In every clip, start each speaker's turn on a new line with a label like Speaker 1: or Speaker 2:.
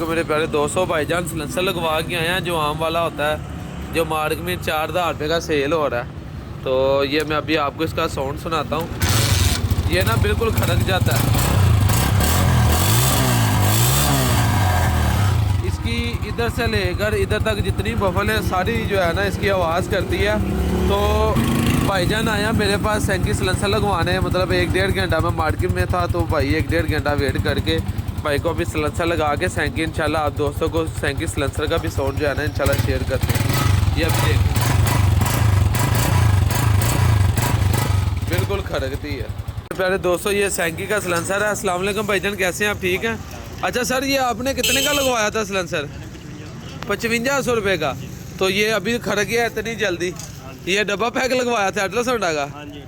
Speaker 1: वालेकुम मेरे प्यारे दोस्तों। भाईजान सिलेंसर लगवा के आए हैं जो आम वाला होता है, जो मार्केट में 4000 रुपये का सेल हो रहा है। तो ये मैं अभी आपको इसका साउंड सुनाता हूँ। ये ना बिल्कुल खड़क जाता है। इसकी इधर से लेकर इधर तक जितनी बफल है सारी जो है ना इसकी आवाज़ करती है। तो भाईजान आया मेरे पास सैंकी सिलेंसर लगवाने, मतलब 1-1.5 घंटा मैं मार्केट में था, तो भाई 1-1.5 घंटा वेट करके भाई को अभी सिलेंसर लगा के सैंकी इंशाल्लाह आप दोस्तों को सैंकी सिलेंसर का भी साउंड जो है ना इंशाल्लाह शेयर करते हैं। ये अभी देखो बिल्कुल खड़कती है। प्यारे दोस्तों ये सैंकी का सिलेंसर है। अस्सलाम वालेकुम भाईजान, कैसे हैं आप? ठीक हैं। अच्छा सर, ये आपने कितने का लगवाया था सिलेंसर? 5500 रुपये का। तो ये अभी खड़क गया इतनी जल्दी? ये डब्बा पैक लगवाया था अल्ट्रासाउंड का?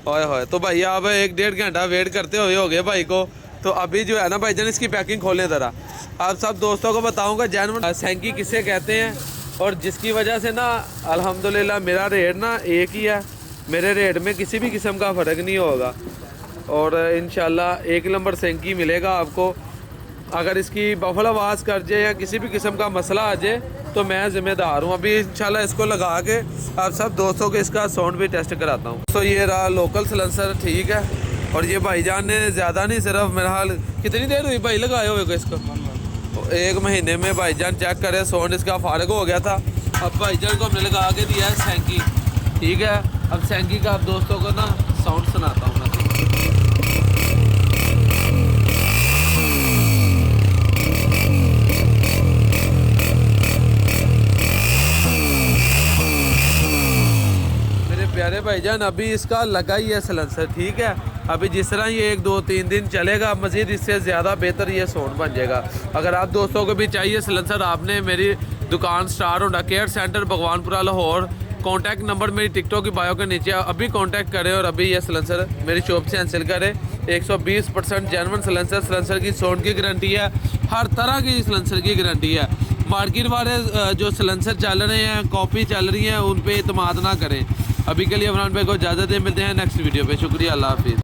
Speaker 1: ओए होए। तो भाई आप 1-1.5 घंटा वेट करते हुए हो गए भाई को। तो अभी जो है ना भाईजान इसकी पैकिंग खोलने ज़रा। आप सब दोस्तों को बताऊंगा जैन सैंकी किसे कहते हैं, और जिसकी वजह से ना अल्हम्दुलिल्लाह मेरा रेट ना एक ही है। मेरे रेट में किसी भी किस्म का फ़र्क नहीं होगा, और इंशाल्लाह 1 नंबर सैंकी मिलेगा आपको। अगर इसकी बफल आवाज़ कर जाए या किसी भी किस्म का मसला आ जाए तो मैं ज़िम्मेदार हूँ। अभी इंशाल्लाह इसको लगा के आप सब दोस्तों को इसका साउंड भी टेस्ट कराता हूँ। तो ये रहा लोकल सिलेंसर, ठीक है। और ये भाईजान ने ज़्यादा नहीं, सिर्फ मेरा हाल कितनी देर हुई भाई लगाए हुए को इसको? 1 महीने में भाईजान चेक करे साउंड इसका फारग हो गया था। अब भाईजान को हमने लगा के दिया है सैंकी, ठीक है। अब सैंकी का आप दोस्तों को ना साउंड सुनाता हूँ मैं। प्यारे भाईजान अभी इसका लगा ही है सिलेंसर, ठीक है। अभी जिस तरह ये 1-2-3 दिन चलेगा, मज़ीद इससे ज़्यादा बेहतर ये साउंड बन जाएगा। अगर आप दोस्तों को भी चाहिए सिलेंसर, आपने मेरी दुकान star Honda care centre Bhagwanpura Lahore, contact number मेरी टिकटॉक की बायो के नीचे अभी कॉन्टैक्ट करें और अभी ये सिलेंसर मेरी शॉप से हासिल करें। 120% जेन्युइन सिलेंसर की साउंड की गारंटी है, हर तरह की सिलेंसर की गारंटी है। मार्केट वाले जो सिलेंसर चल रहे हैं, कॉपी चल रही हैं, उन पर इतमाद ना करें। अभी के लिए इमरान भाई को इजाज़त दें, मिलते हैं नेक्स्ट वीडियो पे। शुक्रिया, अल्लाह हाफिज़।